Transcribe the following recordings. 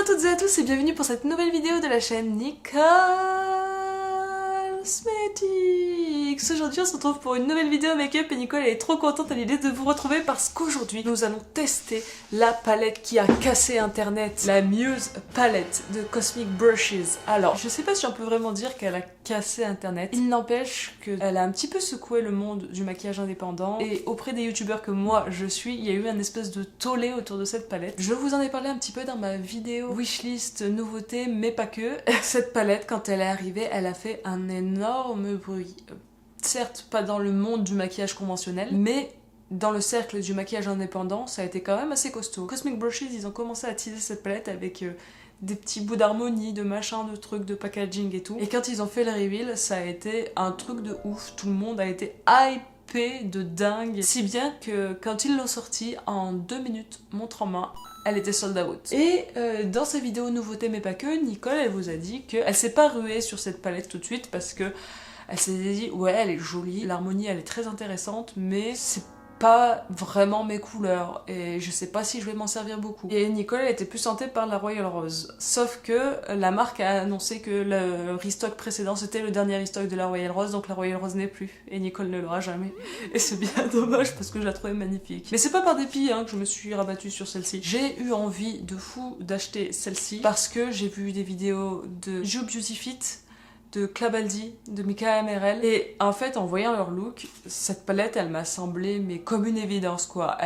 toutes et à tous et bienvenue pour cette nouvelle vidéo de la chaîne Nicole Cosmetics. Aujourd'hui on se retrouve pour une nouvelle vidéo make-up et Nicole est trop contente à l'idée de vous retrouver parce qu'aujourd'hui nous allons tester la palette qui a cassé internet, la Muse palette de Cosmic Brushes. Alors je sais pas si on peut vraiment dire qu'elle a cassé internet, il n'empêche qu'elle a un petit peu secoué le monde du maquillage indépendant et auprès des youtubeurs que moi je suis, il y a eu un espèce de tollé autour de cette palette. Je vous en ai parlé un petit peu dans ma vidéo wishlist nouveautés mais pas que. Cette palette quand elle est arrivée elle a fait un énorme bruit. Certes pas dans le monde du maquillage conventionnel mais dans le cercle du maquillage indépendant ça a été quand même assez costaud. Cosmic Brushes ils ont commencé à teaser cette palette avec des petits bouts d'harmonie, de machin, de trucs, de packaging et tout. Et quand ils ont fait le reveal, ça a été un truc de ouf. Tout le monde a été hypé de dingue. Si bien que quand ils l'ont sorti, en 2 minutes, montre en main, elle était sold out. Et dans sa vidéo nouveauté mais pas que, Nicole elle vous a dit qu'elle s'est pas ruée sur cette palette tout de suite parce que elle s'est dit ouais elle est jolie, l'harmonie elle est très intéressante mais c'est pas vraiment mes couleurs et je sais pas si je vais m'en servir beaucoup. Et Nicole elle était plus tentée par la Royal Rose. Sauf que la marque a annoncé que le restock précédent c'était le dernier restock de la Royal Rose, donc la Royal Rose n'est plus. Et Nicole ne l'aura jamais. Et c'est bien dommage parce que je la trouvais magnifique. Mais c'est pas par dépit que je me suis rabattue sur celle-ci. J'ai eu envie de fou d'acheter celle-ci parce que j'ai vu des vidéos de You Beauty Fit, de Clabaldi, de Mika MRL et en fait en voyant leur look, cette palette elle m'a semblé mais comme une évidence quoi,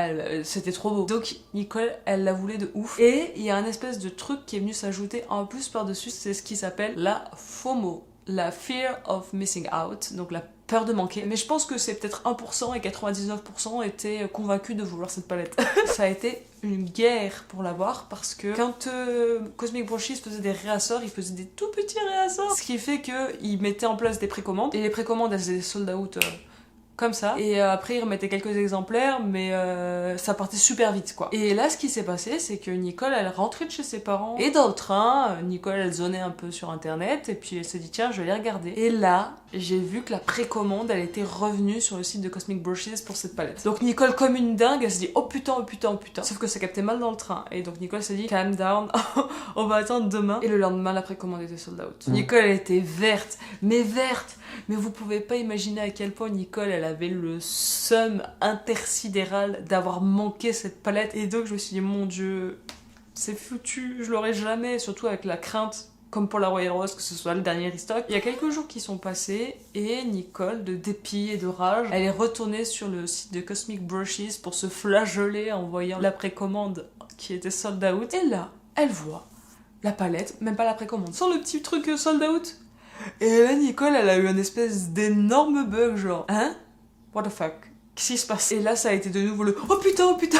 c'était trop beau. Donc Nicole elle la voulait de ouf et il y a un espèce de truc qui est venu s'ajouter en plus par dessus, c'est ce qui s'appelle la FOMO, la Fear of Missing Out, donc la peur de manquer. Mais je pense que c'est peut-être 1% et 99% étaient convaincus de vouloir cette palette. Ça a été une guerre pour l'avoir parce que quand Cosmic Brushes faisait des réassorts, ils faisaient des tout petits réassorts. Ce qui fait qu'ils mettaient en place des précommandes et les précommandes elles étaient sold out comme ça et après ils remettaient quelques exemplaires mais ça partait super vite quoi. Et là ce qui s'est passé c'est que Nicole elle rentrait de chez ses parents et dans le train Nicole elle zonait un peu sur internet et puis elle s'est dit tiens je vais les regarder et là j'ai vu que la précommande elle était revenue sur le site de Cosmic Brushes pour cette palette. Donc Nicole comme une dingue elle s'est dit oh putain oh putain oh putain, sauf que ça captait mal dans le train et donc Nicole s'est dit calm down on va attendre demain et le lendemain la précommande était sold out. Nicole elle était verte mais vous pouvez pas imaginer à quel point Nicole elle avait le seum intersidéral d'avoir manqué cette palette et donc je me suis dit mon dieu c'est foutu, je l'aurai jamais, surtout avec la crainte comme pour la Royal Rose que ce soit le dernier restock. Il y a quelques jours qui sont passés et Nicole de dépit et de rage elle est retournée sur le site de Cosmic Brushes pour se flageoler en voyant la précommande qui était sold out et là elle voit la palette, même pas la précommande, sans le petit truc sold out. Et là, Nicole, elle a eu un espèce d'énorme bug, genre, hein? What the fuck? Qu'est-ce qui se passe? Et là, ça a été de nouveau le oh putain, oh putain!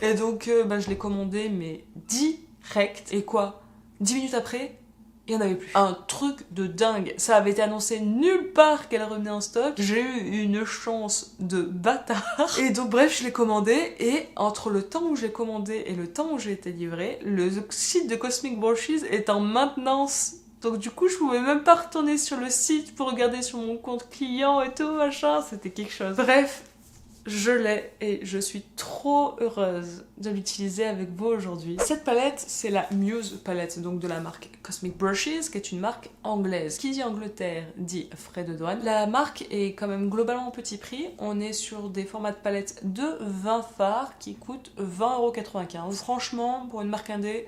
Et donc, je l'ai commandé, mais direct. Et quoi? 10 minutes après, il n'y en avait plus. Un truc de dingue. Ça avait été annoncé nulle part qu'elle revenait en stock. J'ai eu une chance de bâtard. Et donc, bref, je l'ai commandé. Et entre le temps où je l'ai commandé et le temps où j'ai été livré, le site de Cosmic Brushes est en maintenance. Donc du coup je pouvais même pas retourner sur le site pour regarder sur mon compte client et tout machin, c'était quelque chose. Bref, je l'ai et je suis trop heureuse de l'utiliser avec vous aujourd'hui. Cette palette c'est la Muse palette, donc de la marque Cosmic Brushes qui est une marque anglaise. Qui dit Angleterre dit frais de douane. La marque est quand même globalement petit prix, on est sur des formats de palettes de 20 fards qui coûtent 20,95 €. Franchement pour une marque indé,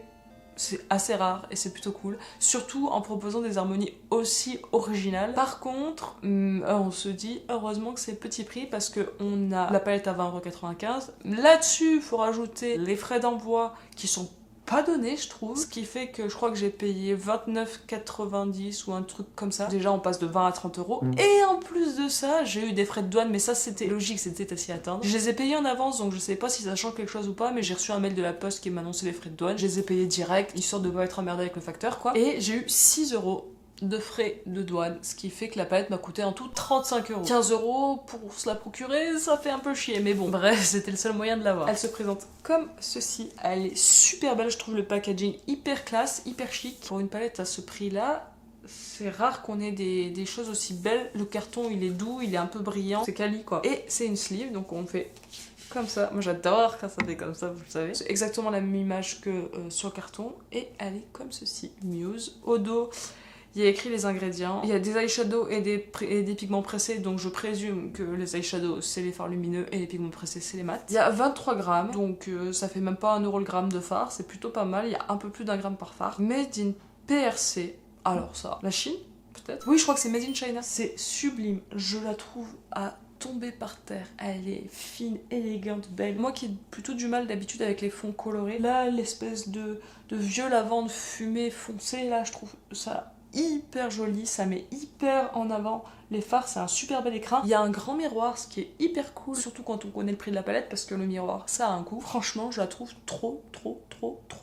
c'est assez rare et c'est plutôt cool, surtout en proposant des harmonies aussi originales. Par contre, on se dit heureusement que c'est petit prix parce que on a la palette à 20,95 €. Là-dessus, il faut rajouter les frais d'envoi qui sont pas donné je trouve, ce qui fait que je crois que j'ai payé 29,90 € ou un truc comme ça. Déjà on passe de 20 à 30 € et en plus de ça j'ai eu des frais de douane mais ça c'était logique, c'était à s'y attendre. Je les ai payés en avance donc je sais pas si ça change quelque chose ou pas mais j'ai reçu un mail de la poste qui m'annonçait les frais de douane, je les ai payés direct histoire de pas être emmerdée avec le facteur quoi et j'ai eu 6 € de frais de douane, ce qui fait que la palette m'a coûté en tout 35 €. 15 € pour se la procurer, ça fait un peu chier, mais bon, bref, c'était le seul moyen de l'avoir. Elle se présente comme ceci, elle est super belle, je trouve le packaging hyper classe, hyper chic. Pour une palette à ce prix-là, c'est rare qu'on ait des choses aussi belles. Le carton, il est doux, il est un peu brillant, c'est quali quoi. Et c'est une sleeve, donc on fait comme ça. Moi j'adore quand ça fait comme ça, vous le savez. C'est exactement la même image que sur le carton et elle est comme ceci. Muse. Au dos, il y a écrit les ingrédients. Il y a des eyeshadows et des pigments pressés, donc je présume que les eyeshadows c'est les fards lumineux et les pigments pressés c'est les mats. Il y a 23 grammes, donc ça fait même pas 1 euro le gramme de fard, c'est plutôt pas mal. Il y a un peu plus d'1 gramme par fard. Made in PRC. Alors ça, la Chine peut-être. Oui, je crois que c'est Made in China. C'est sublime, je la trouve à tomber par terre. Elle est fine, élégante, belle. Moi qui ai plutôt du mal d'habitude avec les fonds colorés, là l'espèce de vieux lavande fumé foncé, là je trouve ça hyper joli, ça met hyper en avant les fards, c'est un super bel écrin. Il y a un grand miroir, ce qui est hyper cool, surtout quand on connaît le prix de la palette, parce que le miroir ça a un coût. Franchement, je la trouve trop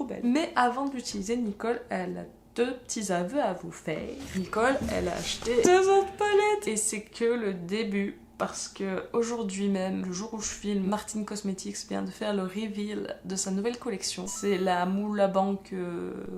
belle. Mais avant de l'utiliser, Nicole, elle a 2 petits aveux à vous faire. Nicole, elle a acheté 2 autres palettes et c'est que le début. Parce que aujourd'hui même, le jour où je filme, Martin Cosmetics vient de faire le reveal de sa nouvelle collection. C'est la Moula Bank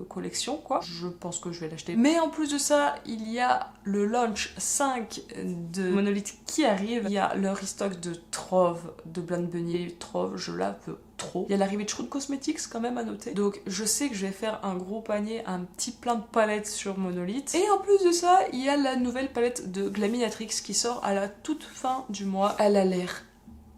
collection quoi. Je pense que je vais l'acheter. Mais en plus de ça, il y a le launch 5 de Monolith qui arrive. Il y a le restock de Trove, de Blonde Bunny. Trove, je la veux trop. Il y a l'arrivée de Shrewd Cosmetics quand même à noter. Donc je sais que je vais faire un gros panier, un petit plein de palettes sur Monolith. Et en plus de ça, il y a la nouvelle palette de Glaminatrix qui sort à la toute fin du mois. Elle a l'air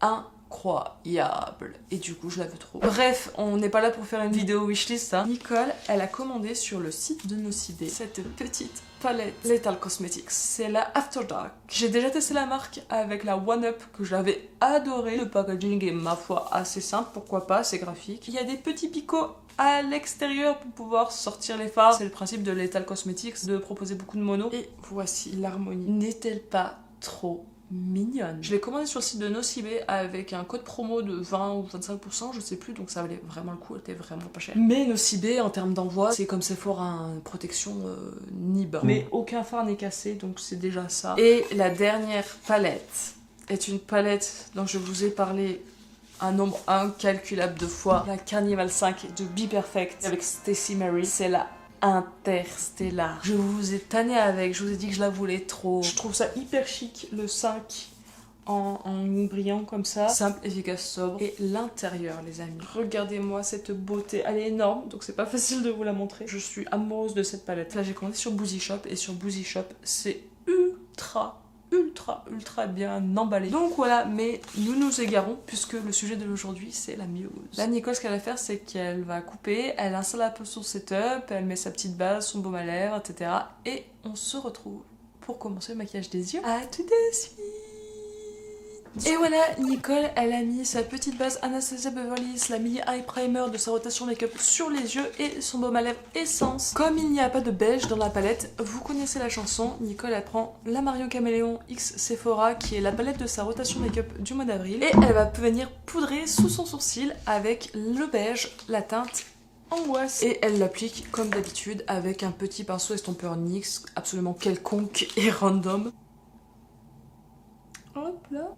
incroyable. Et du coup, je la veux trop. Bref, on n'est pas là pour faire une vidéo wishlist, hein. Nicole, elle a commandé sur le site de Nocibé cette petite palette Lethal Cosmetics. C'est la After Dark. J'ai déjà testé la marque avec la One Up que j'avais adoré. Le packaging est ma foi assez simple, pourquoi pas, c'est graphique. Il y a des petits picots à l'extérieur pour pouvoir sortir les fards. C'est le principe de Lethal Cosmetics, de proposer beaucoup de mono. Et voici l'harmonie. N'est-elle pas trop mignonne? Je l'ai commandé sur le site de Nocibé avec un code promo de 20 ou 25%, je sais plus, donc ça valait vraiment le coup, elle était vraiment pas chère. Mais Nocibé, en termes d'envoi, c'est comme Sephora, une protection NIB. Mais aucun fard n'est cassé, donc c'est déjà ça. Et la dernière palette est une palette dont je vous ai parlé un nombre incalculable de fois. La Carnival 5 de Be Perfect avec Stacey Mary. C'est la Interstellar. Je vous ai tanné avec, je vous ai dit que je la voulais trop. Je trouve ça hyper chic, le 5 en brillant comme ça. Simple, efficace, sobre. Et l'intérieur, les amis. Regardez-moi cette beauté. Elle est énorme, donc c'est pas facile de vous la montrer. Je suis amoureuse de cette palette. Là, j'ai commandé sur Boozy Shop et sur Boozy Shop, c'est ultra bien emballé. Donc voilà, mais nous nous égarons puisque le sujet de l'aujourd'hui c'est la Muse. Là Nicole, ce qu'elle va faire, c'est qu'elle va couper, elle installe un peu son setup, elle met sa petite base, son baume à lèvres, etc. Et on se retrouve pour commencer le maquillage des yeux. À tout de suite. Et voilà, Nicole, elle a mis sa petite base Anastasia Beverly Hills, la mini eye primer de sa rotation make-up sur les yeux et son baume à lèvres Essence. Comme il n'y a pas de beige dans la palette, vous connaissez la chanson, Nicole elle prend la Marion Caméléon X Sephora qui est la palette de sa rotation make-up du mois d'avril et elle va venir poudrer sous son sourcil avec le beige, la teinte Angoisse. Et elle l'applique comme d'habitude avec un petit pinceau estompeur NYX absolument quelconque et random. Hop là.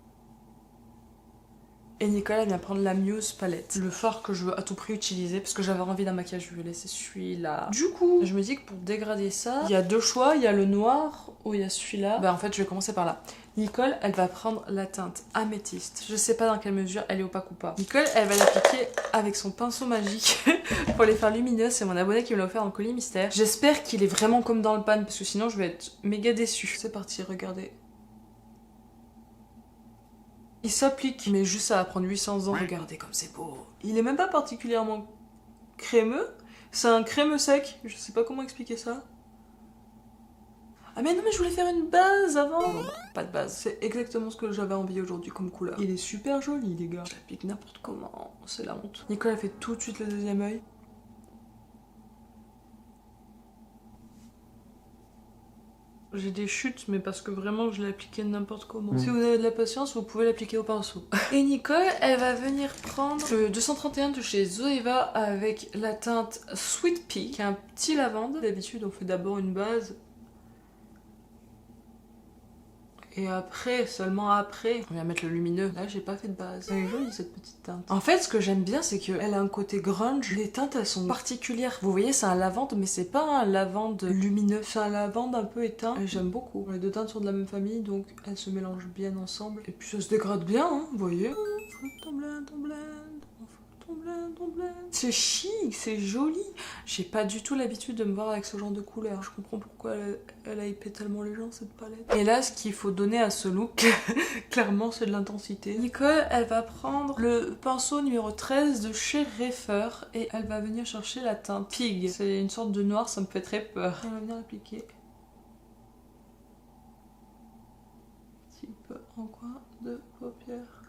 Et Nicole elle vient prendre la Muse palette. Le fard que je veux à tout prix utiliser parce que j'avais envie d'un maquillage violet, c'est celui-là. Du coup, je me dis que pour dégrader ça, il y a 2 choix. Il y a le noir ou il y a celui-là. Bah en fait, je vais commencer par là. Nicole, elle va prendre la teinte améthyste. Je sais pas dans quelle mesure elle est opaque ou pas. Nicole, elle va l'appliquer avec son pinceau magique pour les faire lumineuses. C'est mon abonné qui me l'a offert en colis mystère. J'espère qu'il est vraiment comme dans le pan parce que sinon je vais être méga déçue. C'est parti, regardez. Il s'applique, mais juste ça va prendre 800 ans. Regardez comme c'est beau. Il est même pas particulièrement crémeux. C'est un crémeux sec. Je sais pas comment expliquer ça. Ah mais non, mais je voulais faire une base avant. Non, pas de base. C'est exactement ce que j'avais envie aujourd'hui comme couleur. Il est super joli, les gars. Je l'applique n'importe comment. C'est la honte. Nicole a fait tout de suite le deuxième œil. J'ai des chutes, mais parce que vraiment je l'ai appliqué n'importe comment. Si vous avez de la patience, vous pouvez l'appliquer au pinceau. Et Nicole, elle va venir prendre le 231 de chez Zoeva avec la teinte Sweet Pea, qui est un petit lavande. D'habitude, on fait d'abord une base. Et après, seulement après, on vient mettre le lumineux. Là, j'ai pas fait de base. Elle est jolie cette petite teinte. En fait, ce que j'aime bien, c'est qu'elle a un côté grunge. Les teintes, elles sont particulières. Vous voyez, c'est un lavande, mais c'est pas un lavande lumineux. C'est un lavande un peu éteint. Et j'aime beaucoup. Les deux teintes sont de la même famille, donc elles se mélangent bien ensemble. Et puis ça se dégrade bien, hein, vous voyez. C'est chic, c'est joli. J'ai pas du tout l'habitude de me voir avec ce genre de couleur. Je comprends pourquoi elle a hypé tellement les gens, cette palette. Et là, ce qu'il faut donner à ce look, clairement, c'est de l'intensité. Nicole, elle va prendre le pinceau numéro 13 de chez Reifer et elle va venir chercher la teinte Pig. C'est une sorte de noir, ça me fait très peur. Elle va venir l'appliquer. Un petit peu en coin de paupière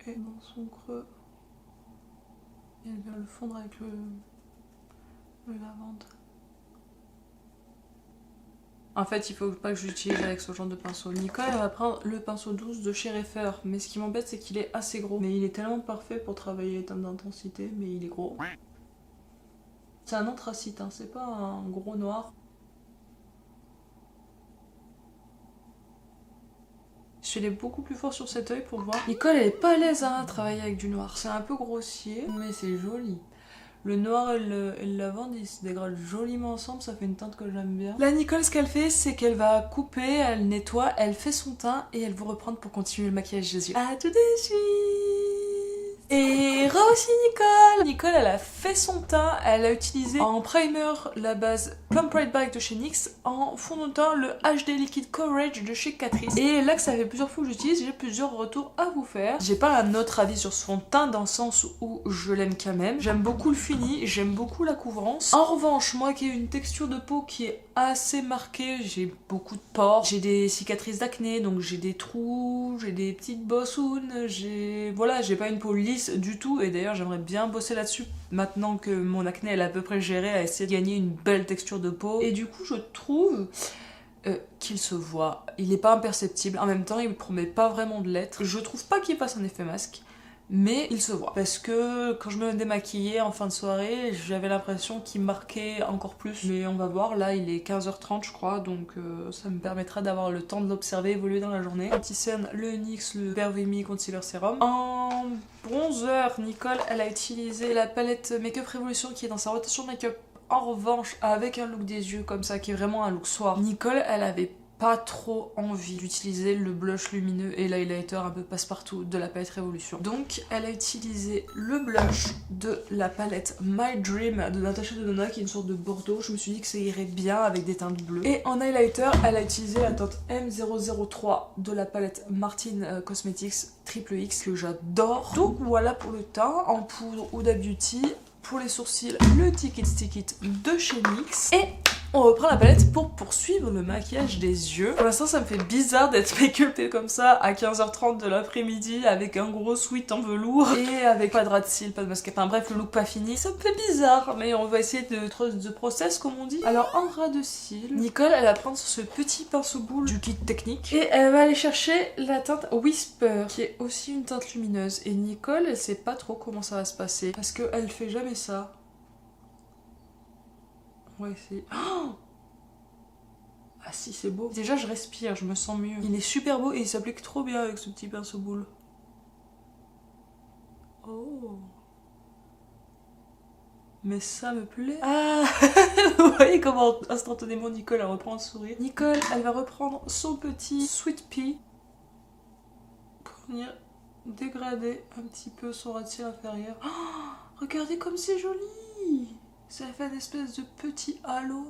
et dans son creux. Et elle vient le fondre avec le lavande. En fait, il faut pas que j'utilise avec ce genre de pinceau. Nicole, elle va prendre le pinceau 12 de chez Reifer. Mais ce qui m'embête, c'est qu'il est assez gros. Mais il est tellement parfait pour travailler les teintes d'intensité, mais il est gros. C'est un anthracite, hein, c'est pas un gros noir. Je suis allée beaucoup plus fort sur cet œil pour voir. Nicole, elle est pas à l'aise à travailler avec du noir. C'est un peu grossier, mais c'est joli. Le noir et le lavande, ils se dégradent joliment ensemble, ça fait une teinte que j'aime bien. Là, Nicole, ce qu'elle fait, c'est qu'elle va couper, elle nettoie, elle fait son teint et elle vous reprend pour continuer le maquillage des yeux. À tout de suite. Et aussi Nicole. Nicole, elle a fait son teint, elle a utilisé en primer la base Plump Right Back de chez NYX, en fond de teint le HD Liquid Coverage de chez Catrice. Et là que ça fait plusieurs fois que j'utilise, j'ai plusieurs retours à vous faire. J'ai pas un autre avis sur son teint dans le sens où je l'aime quand même. J'aime beaucoup le fini, j'aime beaucoup la couvrance. En revanche, moi qui ai une texture de peau qui est assez marquée, j'ai beaucoup de pores, j'ai des cicatrices d'acné, donc j'ai des trous, j'ai des petites bossounes, voilà, j'ai pas une peau lisse du tout, et d'ailleurs j'aimerais bien bosser là-dessus maintenant que mon acné elle est à peu près gérée, à essayer de gagner une belle texture de peau. Et du coup je trouve qu'il se voit, il est pas imperceptible, en même temps il promet pas vraiment de l'être. Je trouve pas qu'il passe un effet masque, mais il se voit. Parce que quand je me démaquillais en fin de soirée, j'avais l'impression qu'il marquait encore plus. Mais on va voir, là il est 15h30 je crois, donc ça me permettra d'avoir le temps de l'observer évoluer dans la journée. Anti-cerne, le NYX, le Bare Me Concealer Serum. En bronzer, Nicole, elle a utilisé la palette Make Up Revolution qui est dans sa rotation make-up. En revanche, avec un look des yeux comme ça, qui est vraiment un look soir, Nicole, elle avait pas trop envie d'utiliser le blush lumineux et l'highlighter un peu passe-partout de la palette Révolution. Donc elle a utilisé le blush de la palette My Dream de Natasha Denona qui est une sorte de bordeaux. Je me suis dit que ça irait bien avec des teintes bleues. Et en highlighter, elle a utilisé la teinte M003 de la palette Martin Cosmetics Triple X que j'adore. Donc voilà pour le teint en poudre Huda Beauty. Pour les sourcils, le Ticket Stick It de chez NYX. Et on reprend la palette pour poursuivre le maquillage des yeux. Pour l'instant, ça me fait bizarre d'être make-upée comme ça à 15h30 de l'après-midi avec un gros sweat en velours et avec pas de ras de cils, pas de mascara. Enfin bref, le look pas fini. Ça me fait bizarre, mais on va essayer de process comme on dit. Alors en ras de cils, Nicole, elle va prendre ce petit pinceau boule du kit technique et elle va aller chercher la teinte Whisper qui est aussi une teinte lumineuse. Et Nicole, elle sait pas trop comment ça va se passer parce qu'elle fait jamais ça. On va essayer. Oh, ah si, c'est beau. Déjà, je respire, je me sens mieux. Il est super beau et il s'applique trop bien avec ce petit pinceau boule. Oh. Mais ça me plaît. Ah. Vous voyez comment instantanément Nicole elle reprend le sourire. Nicole, elle va reprendre son petit Sweet Pea pour venir dégrader un petit peu son ras de cils inférieur. Oh, regardez comme c'est joli. Ça fait une espèce de petit halo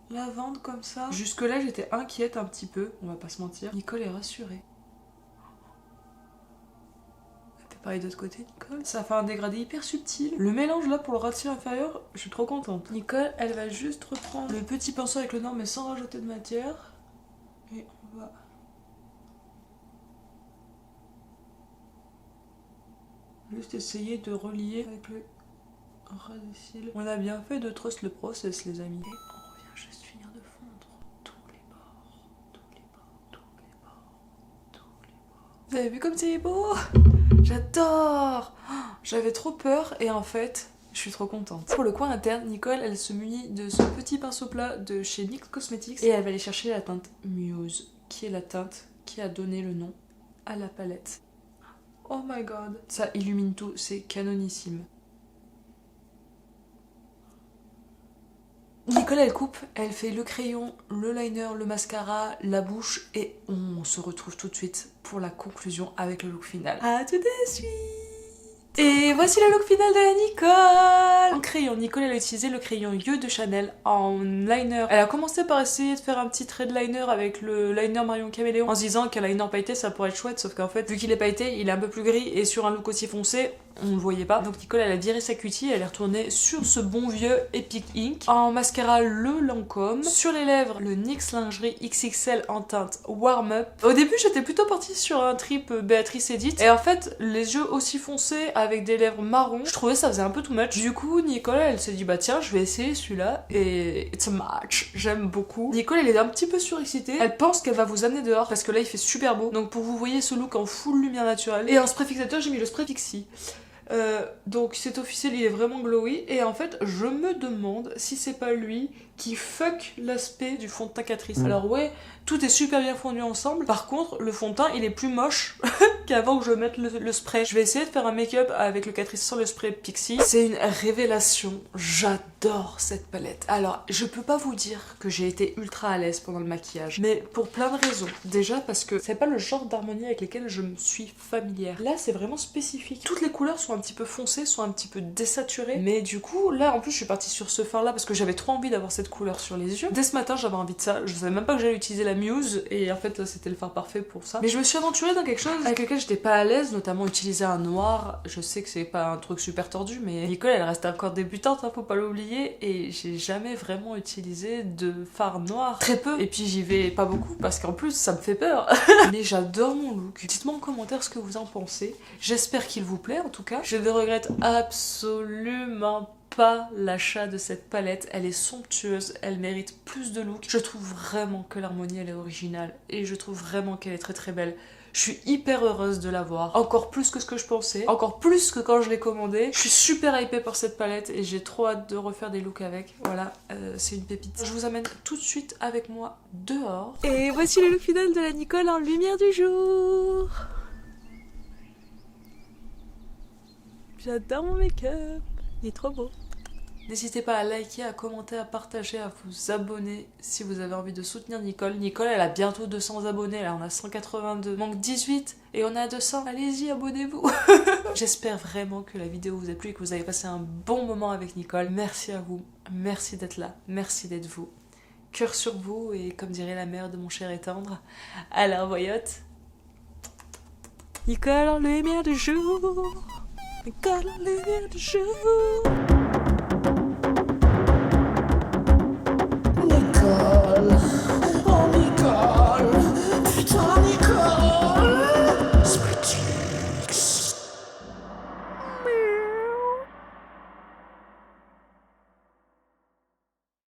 lavande comme ça. Jusque là j'étais inquiète un petit peu, on va pas se mentir. Nicole est rassurée. Elle fait pareil de l'autre côté, Nicole. Ça fait un dégradé hyper subtil. Le mélange là pour le ras de cils inférieur, je suis trop contente. Nicole, elle va juste reprendre le petit pinceau avec le nord mais sans rajouter de matière. Et on va... juste essayer de relier avec le ras des cils. On a bien fait de trust le process les amis. Et on revient juste finir de fondre tous les bords, tous les bords, tous les bords, tous les bords. Vous avez vu comme c'est beau? J'adore. J'avais trop peur et en fait Je suis trop contente. Pour le coin interne, Nicole, elle se munit de ce petit pinceau plat de chez NYX Cosmetics et elle va aller chercher la teinte Muse, qui est la teinte qui a donné le nom à la palette. Oh my god. Ça illumine tout, c'est canonissime. Nicole, elle coupe, elle fait le crayon, le liner, le mascara, la bouche et on se retrouve tout de suite pour la conclusion avec le look final. À tout de suite. Et voici le look final de la Nicole. En crayon, Nicole elle a utilisé le crayon Yeux de Chanel en liner. Elle a commencé par essayer de faire un petit trait de liner avec le liner Marion Caméléon en se disant qu'un liner pailleté ça pourrait être chouette, sauf qu'en fait vu qu'il est pailleté il est un peu plus gris et sur un look aussi foncé on le voyait pas. Donc Nicole elle a viré sa cutie, elle est retournée sur ce bon vieux Epic Ink. En mascara le Lancôme. Sur les lèvres le NYX Lingerie XXL en teinte Warm Up. Au début j'étais plutôt partie sur un trip Béatrice Edith et en fait les yeux aussi foncés avec des lèvres marron, je trouvais ça faisait un peu too much. Du coup Nicole elle s'est dit bah tiens je vais essayer celui-là et it's a match, j'aime beaucoup. Nicole elle est un petit peu surexcitée, elle pense qu'elle va vous amener dehors parce que là il fait super beau. Donc pour vous voyez ce look en full lumière naturelle. Et en spray fixateur j'ai mis le spray Pixie. Donc c'est officiel, il est vraiment glowy et en fait je me demande si c'est pas lui qui fuck l'aspect du fond de teint Catrice. Alors ouais, tout est super bien fondu ensemble, par contre le fond de teint il est plus moche qu'avant que je mette le spray. Je vais essayer de faire un make-up avec le Catrice sans le spray Pixie. C'est une révélation, j'adore cette palette. Alors je peux pas vous dire que j'ai été ultra à l'aise pendant le maquillage, mais pour plein de raisons. Déjà parce que c'est pas le genre d'harmonie avec lesquels je me suis familière. Là c'est vraiment spécifique. Toutes les couleurs sont un petit peu foncées, sont un petit peu désaturées, mais du coup là en plus je suis partie sur ce fard là parce que j'avais trop envie d'avoir cette couleur sur les yeux. Dès ce matin j'avais envie de ça, je savais même pas que j'allais utiliser la Muse et en fait c'était le fard parfait pour ça. Mais je me suis aventurée dans quelque chose avec lequel j'étais pas à l'aise, notamment utiliser un noir. Je sais que c'est pas un truc super tordu mais Nicole elle reste encore débutante, hein, faut pas l'oublier, et j'ai jamais vraiment utilisé de fard noir, très peu, et puis j'y vais pas beaucoup parce qu'en plus ça me fait peur. Mais j'adore mon look. Dites-moi en commentaire ce que vous en pensez, j'espère qu'il vous plaît en tout cas. Je ne regrette absolument pas l'achat de cette palette, elle est somptueuse, elle mérite plus de look. Je trouve vraiment que l'harmonie elle est originale et je trouve vraiment qu'elle est très très belle. Je suis hyper heureuse de l'avoir, encore plus que ce que je pensais, encore plus que quand je l'ai commandée. Je suis super hypée par cette palette et j'ai trop hâte de refaire des looks avec. Voilà, c'est une pépite. Je vous amène tout de suite avec moi dehors. Et voici le look final de la Nicole en lumière du jour. J'adore mon make-up, il est trop beau. N'hésitez pas à liker, à commenter, à partager, à vous abonner si vous avez envie de soutenir Nicole. Nicole, elle a bientôt 200 abonnés, là on a 182, manque 18 et on est à 200. Allez-y, abonnez-vous. J'espère vraiment que la vidéo vous a plu et que vous avez passé un bon moment avec Nicole. Merci à vous, merci d'être là, merci d'être vous. Cœur sur vous et comme dirait la mère de mon cher et tendre, à la revoyote. Nicole en lumière du jour. Nicole en lumière du jour.